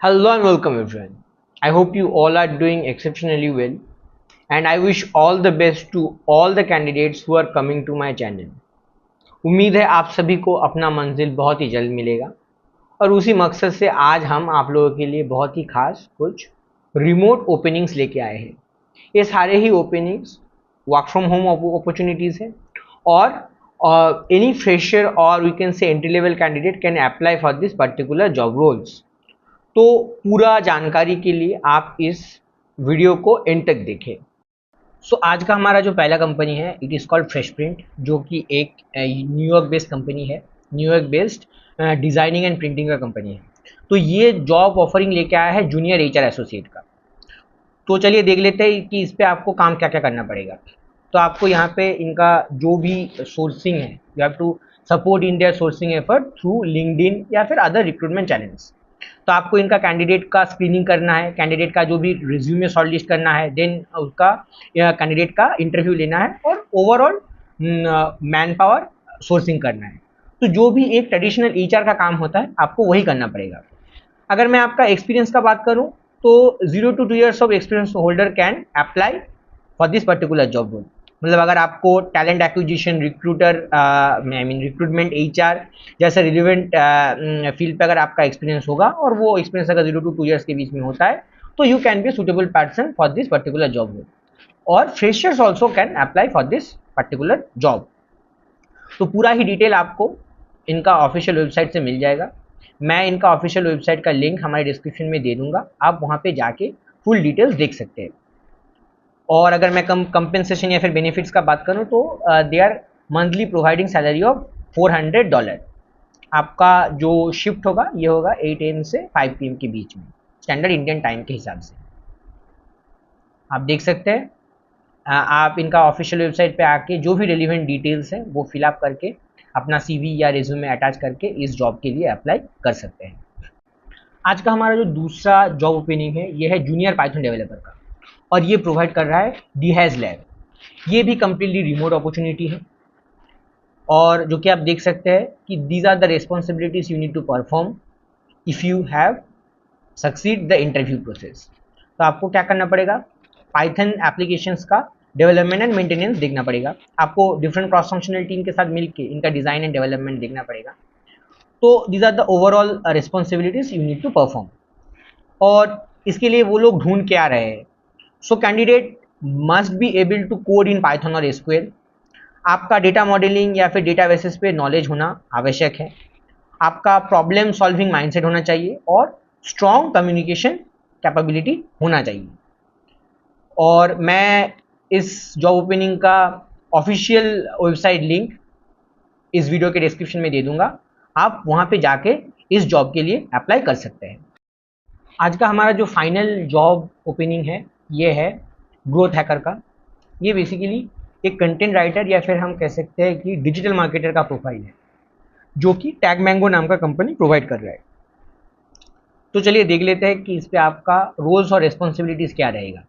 Hello and welcome everyone. I hope you all are doing exceptionally well and I wish all the best to all the candidates who are coming to my channel. उम्मीद है आप सभी को अपना मंजिल बहुत ही जल्द मिलेगा और उसी मकसद से आज हम आप लोगों के लिए बहुत ही खास कुछ रिमोट ओपनिंग्स लेके आए हैं। ये सारे ही openings work from home opportunities हैं और एनी फ्रेशर और we can say entry level candidate can apply for this particular job roles. तो पूरा जानकारी के लिए आप इस वीडियो को एंड तक देखें। सो आज का हमारा जो पहला कंपनी है it is called fresh print, जो कि एक न्यूयॉर्क बेस्ड कंपनी है, New York based designing and printing का कंपनी है। तो ये जॉब ऑफरिंग लेके आया है जूनियर एचआर एसोसिएट का। तो चलिए देख लेते हैं कि इस पर आपको काम क्या क्या करना पड़ेगा। तो आपको यहाँ पे इनका जो भी सोर्सिंग है, you have to support in their sourcing effort through LinkedIn या फिर अदर रिक्रूटमेंट चैनल्स। तो आपको इनका कैंडिडेट का स्क्रीनिंग करना है, कैंडिडेट का जो भी रिज्यूमे शॉर्टलिस्ट करना है, देन उसका कैंडिडेट का इंटरव्यू लेना है और ओवरऑल मैन पावर सोर्सिंग करना है। तो जो भी एक ट्रेडिशनल एचआर का काम होता है आपको वही करना पड़ेगा। अगर मैं आपका एक्सपीरियंस का बात करूं तो 0 to 2 years of experience holder can apply for this particular job role. मतलब अगर आपको talent acquisition, recruiter, I mean recruitment, HR जैसे रिलेवेंट फील्ड पे अगर आपका एक्सपीरियंस होगा और वो एक्सपीरियंस अगर 0 to 2 years के बीच में होता है तो you can be suitable person for this particular job role. और freshers also can apply for this particular job. तो पूरा ही डिटेल आपको इनका ऑफिशियल वेबसाइट से मिल जाएगा। मैं इनका ऑफिशियल वेबसाइट का लिंक हमारे डिस्क्रिप्शन में दे दूंगा, आप वहाँ पे जाके फुल डिटेल्स देख सकते हैं। और अगर मैं कंपेंसेशन या फिर बेनिफिट्स का बात करूं तो they are monthly providing salary of $400। आपका जो शिफ्ट होगा ये होगा 8 AM से 5 PM के बीच में, स्टैंडर्ड इंडियन टाइम के हिसाब से। आप देख सकते हैं, आप इनका ऑफिशियल वेबसाइट पे आके जो भी रिलेवेंट डिटेल्स हैं वो फिलअप करके अपना CV या रिज्यूमे अटैच करके इस जॉब के लिए अप्लाई कर सकते हैं। आज का हमारा जो दूसरा जॉब ओपनिंग है ये है जूनियर पाइथन डेवलपर का, और ये प्रोवाइड कर रहा है डीहेज लैब। ये भी कम्प्लीटली रिमोट अपॉर्चुनिटी है और जो कि आप देख सकते हैं कि these are the responsibilities you need to perform if you have succeed the interview process. तो आपको क्या करना पड़ेगा, पाइथन एप्लीकेशंस का डेवलपमेंट एंड मेंटेनेंस देखना पड़ेगा, आपको डिफरेंट क्रॉस फंक्शनल टीम के साथ मिलकर इनका डिज़ाइन एंड डेवलपमेंट देखना पड़ेगा। तो these are the overall responsibilities you need to perform. और इसके लिए वो लोग ढूंढ के आ रहे हैं। So candidate must be able to code in Python और एसक्यूएल। आपका डेटा मॉडलिंग या फिर डेटा बेसिस पे नॉलेज होना आवश्यक है। आपका प्रॉब्लम सॉल्विंग माइंडसेट होना चाहिए और स्ट्रॉन्ग कम्युनिकेशन कैपेबिलिटी होना चाहिए। और मैं इस जॉब ओपनिंग का ऑफिशियल वेबसाइट लिंक इस वीडियो के डिस्क्रिप्शन में दे दूंगा, आप वहाँ पे जाके इस जॉब के लिए अप्लाई कर सकते हैं। आज का हमारा जो फाइनल जॉब ओपनिंग है ये है ग्रोथ हैकर का। ये बेसिकली एक कंटेंट राइटर या फिर हम कह सकते हैं कि डिजिटल मार्केटर का प्रोफाइल है, जो कि टैग मैंगो नाम का कंपनी प्रोवाइड कर रहा है। तो चलिए देख लेते हैं कि इस पे आपका रोल्स और रिस्पॉन्सिबिलिटीज़ क्या रहेगा।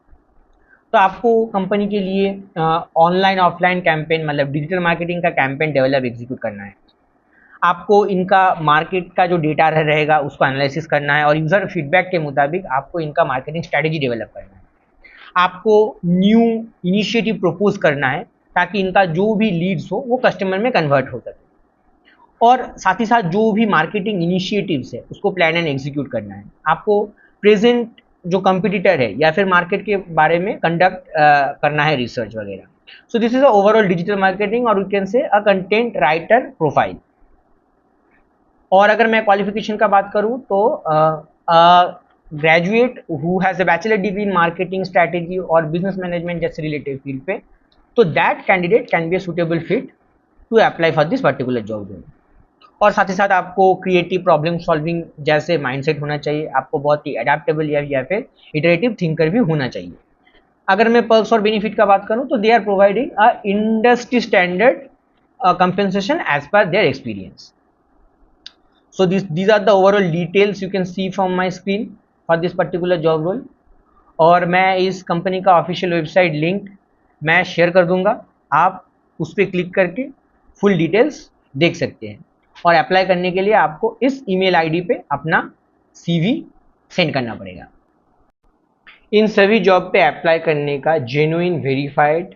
तो आपको कंपनी के लिए ऑनलाइन ऑफलाइन कैंपेन, मतलब डिजिटल मार्केटिंग का कैंपेन डेवलप एग्जीक्यूट करना है। आपको इनका मार्केट का जो डेटा रहेगा उसको एनालिसिस करना है और यूज़र फीडबैक के मुताबिक आपको इनका मार्केटिंग स्ट्रैटेजी डेवलप करना है। आपको न्यू इनिशिएटिव प्रपोज करना है ताकि इनका जो भी लीड्स हो वो कस्टमर में कन्वर्ट हो सके। और साथ ही साथ जो भी मार्केटिंग इनिशिएटिव्स है उसको प्लान एंड एग्जीक्यूट करना है। आपको प्रेजेंट जो कंपटीटर है या फिर मार्केट के बारे में कंडक्ट करना है, रिसर्च वगैरह। So this is a overall digital marketing और we can say a content writer profile. और अगर मैं क्वालिफिकेशन का बात करूं तो graduate who has a bachelor degree in marketing strategy और बिजनेस मैनेजमेंट जैसे रिलेटेड फील्ड पे, तो that candidate can be a suitable fit to apply for this particular job role. और साथ ही साथ आपको क्रिएटिव प्रॉब्लम सॉल्विंग जैसे माइंडसेट होना चाहिए, आपको बहुत ही अडेप्टेबल या फिर इटरेटिव थिंकर भी होना चाहिए। अगर मैं पर्क्स और बेनिफिट का बात करूं तो they are providing a industry standard compensation as per their experience. So these are the overall details you can see from my screen for this particular job role। और मैं इस कंपनी का official website link मैं share कर दूंगा, आप उस पर क्लिक करके फुल डिटेल्स देख सकते हैं। और अप्लाई करने के लिए आपको इस ईमेल आईडी पे अपना CV सेंड करना पड़ेगा। इन सभी जॉब पे अप्लाई करने का genuine verified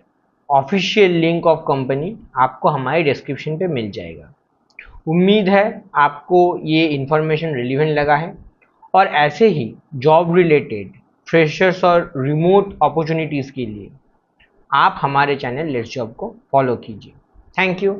official link of company आपको हमारे डिस्क्रिप्शन पे मिल जाएगा। उम्मीद है आपको ये इन्फॉर्मेशन रिलेवेंट लगा है और ऐसे ही जॉब रिलेटेड फ्रेशर्स और रिमोट अपॉर्चुनिटीज़ के लिए आप हमारे चैनल लेट्स जॉब को फॉलो कीजिए। Thank you.